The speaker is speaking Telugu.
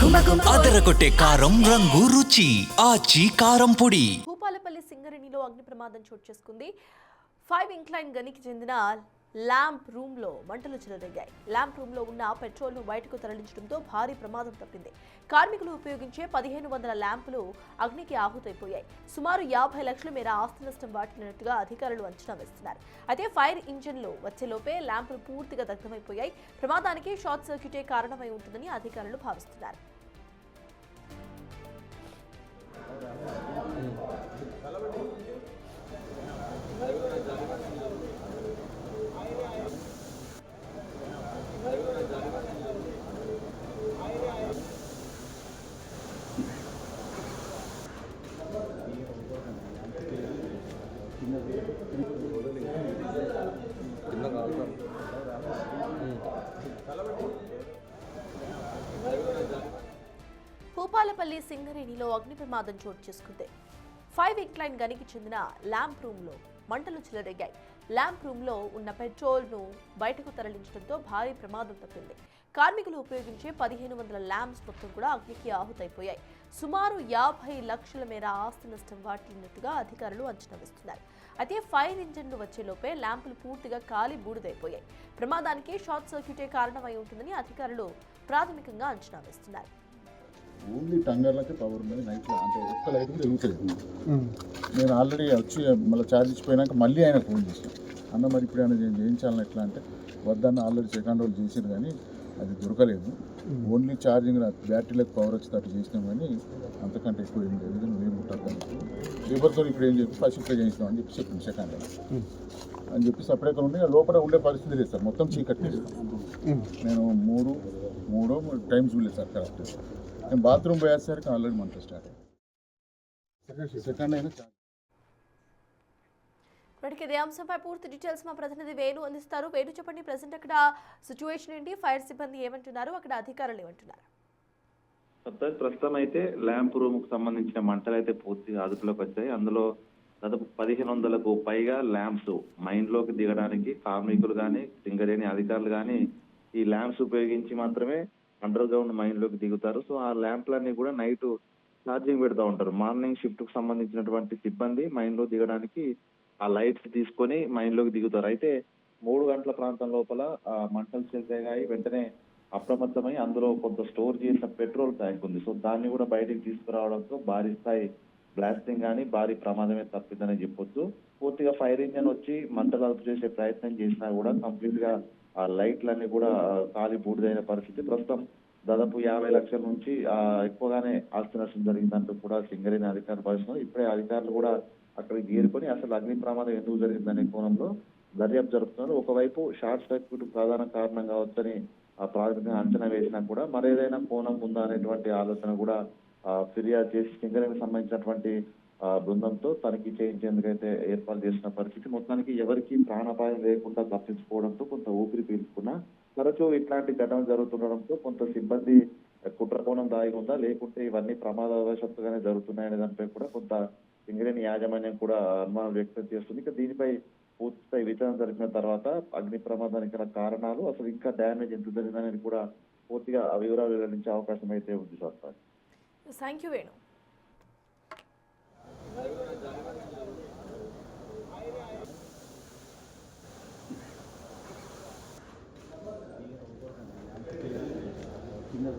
అదరగొట్టే కారం రంగు రుచి ఆచి కారం పొడి. భూపాలపల్లి సింగరేణిలో అగ్ని ప్రమాదం చోటు చేసుకుంది. 5 ఇంక్లైన్ గనికి చెందిన ల్యాంప్ రూమ్ లో మంటలు చెలరేగాయి. ల్యాంప్ రూమ్ లో ఉన్న పెట్రోల్ ను బయటకు తరలించడంతో భారీ ప్రమాదం తప్పింది. కార్మికులు ఉపయోగించే 1500 ల్యాంపులు అగ్నికి ఆహుతైపోయాయి. సుమారు 50 లక్షల మేర ఆస్తి నష్టం వాటిల్లినట్టుగా అధికారులు అంచనా వేస్తున్నారు. అయితే ఫైర్ ఇంజిన్లు వచ్చేలోపే ల్యాంపులు పూర్తిగా దగ్ధమైపోయాయి. ప్రమాదానికి షార్ట్ సర్క్యూటే కారణమై ఉంటుందని అధికారులు భావిస్తున్నారు. భూపాలపల్లి సింగరేణిలో అగ్ని ప్రమాదం చోటు చేసుకుంది. 5 ఇంక్లైన్ గనికి చెందిన ల్యాంప్ రూమ్ లో మంటలు చెలరేగాయి. ల్యాంప్ రూమ్ లో ఉన్న పెట్రోల్ ను బయటకు తరలించడంతో భారీ ప్రమాదం తప్పింది. కార్మికులు ఉపయోగించే 1500 ల్యాంప్స్ మొత్తం కూడా అగ్నికి ఆహుతైపోయాయి. సుమారు 50 లక్షల మేర ఆస్తి నష్టం వాటిల్లినట్టుగా అధికారులు అంచనా వేస్తున్నారు. అయితే ఫైర్ ఇంజిన్లు వచ్చేలోపే ల్యాంపులు పూర్తిగా కాలి బూడిదైపోయాయి. ప్రమాదానికి షార్ట్ సర్క్యూటే కారణమై ఉంటుందని అధికారులు ప్రాథమికంగా అంచనా వేస్తున్నారు. ఓన్లీ టంగర్లకి పవర్ ఉన్నది. నైట్లో అంటే ఒక్క లైట్ కూడా వెలుగుతుంది. నేను ఆల్రెడీ వచ్చి మళ్ళీ ఛార్జ్ ఇచ్చిపోయినాక మళ్ళీ ఆయన ఫోన్ చేశాను, అన్న మరి ఇప్పుడు ఆయన చేయించాలని ఎట్లా అంటే వద్దన్న ఆల్రెడీ సెకండ్ రోజు చేసారు కానీ అది దొరకలేదు. ఓన్లీ ఛార్జింగ్ బ్యాటరీలకు పవర్ వచ్చేటట్టు చేసినాం కానీ అంతకంటే ఎక్కువ ఏం లేదు. మేము ముట్టద్దాం లేబర్తో ఇప్పుడు ఏం చెప్పి ఫస్ట్ ఇప్పుడే చేయిస్తాం అని చెప్పి చెప్పింది సెకండ్ అని చెప్పి సపరేట్గా ఉండి లోపల ఉండే పరిస్థితి లేదు సార్. మొత్తం చీకటి లేదు. నేను మూడో టైమ్స్ చూడలేదు సార్ కరెక్ట్. నేను బాత్రూమ్ పోయేసరికి ఆల్రెడీ మంటలు స్టార్ట్ అయ్యాయి. సెకండ్ అయినా ఇప్పటికే ఇదే అంశంపై పూర్తి డీటెయిల్స్ మా ప్రతినిధి వేణు అందిస్తారు. వేణు చెప్పండి, ప్రజెంట్ అక్కడ సిచ్యువేషన్ ఏంటి? ఫైర్ సిబ్బంది ఏమంటున్నారు, అక్కడ అధికారులు ఏమంటున్నారు? ప్రస్తుతం అయితే ల్యాంప్ రూమ్ కు సంబంధించిన మంటలు అయితే పూర్తిగా అదుపులోకి వచ్చాయి. అందులో దాదాపు 1500కు పైగా ల్యాంప్స్ మైన్ లోకి దిగడానికి కార్మికులు కానీ సింగరేణి అధికారులు కానీ ఈ ల్యాంప్స్ ఉపయోగించి మాత్రమే అండర్ గ్రౌండ్ మైన్ లోకి దిగుతారు. సో ఆ ల్యాంప్లన్నీ కూడా నైట్ ఛార్జింగ్ పెడతా ఉంటారు. మార్నింగ్ షిఫ్ట్ కు సంబంధించినటువంటి సిబ్బంది మైన్ లో దిగడానికి ఆ లైట్స్ తీసుకొని మైన్ లోకి దిగుతారు. అయితే 3 గంటల ప్రాంతం లోపల మంటలు చెలరేగాయి. వెంటనే అప్రమత్తమై అందులో కొంత స్టోర్ చేసిన పెట్రోల్ ట్యాంక్ ఉంది. సో దాన్ని కూడా బయటికి తీసుకురావడంతో భారీ స్థాయి బ్లాస్టింగ్ కానీ భారీ ప్రమాదమే తప్పిందని చెప్పొచ్చు. పూర్తిగా ఫైర్ ఇంజన్ వచ్చి మంటలు అదుపు చేసే ప్రయత్నం చేసినా కూడా కంప్లీట్ గా ఆ లైట్లన్నీ కూడా కాలి బూడిదైన పరిస్థితి. ప్రస్తుతం దాదాపు 50 లక్షల నుంచి ఎక్కువగానే ఆస్తి నష్టం జరిగిందంటూ కూడా సింగరేణి అధికారులు భావిస్తున్నారు. ఇప్పుడే అధికారులు కూడా అక్కడికి చేరుకొని అసలు అగ్ని ప్రమాదం ఎందుకు జరిగిందనే కోణంలో దర్యాప్తు జరుపుతున్నారు. ఒకవైపు షార్ట్ సర్క్యూట్ ప్రధాన కారణం కావచ్చని ప్రాథమికంగా అంచనా వేసినా కూడా మరేదైనా కోణం ఉందా అనేటువంటి ఆలోచన కూడా ఫిర్యాదు చేసి సింగరేణికి సంబంధించినటువంటి బృందంతో తనిఖీ చేయించేందుకైతే ఏర్పాటు చేసిన పరిస్థితి. మొత్తానికి ఎవరికి ప్రాణాపాయం లేకుండా తప్పించుకోవడంతో కొంత ఊపిరి పీల్చుకున్నా తరచూ ఇట్లాంటి ఘటనలు జరుగుతుండడంతో కొంత సిబ్బంది కుట్ర కోణం దాగి ఉందా లేకుంటే ఇవన్నీ ప్రమాదవశాత్తుగానే జరుగుతున్నాయనే దానిపై కూడా కొంత సింగరేణి యాజమాన్యం కూడా అనుమానం వ్యక్తం చేస్తుంది. ఇక దీనిపై పూర్తిస్థాయి విచారణ జరిపిన తర్వాత అగ్ని ప్రమాదానికి గల కారణాలు అసలు ఇంకా డ్యామేజ్ ఎంత జరిగిందనేది కూడా పూర్తిగా వివరాలు వెల్లడించే అవకాశం అయితే ఉంది సార్. Thank you Venu. చిన్న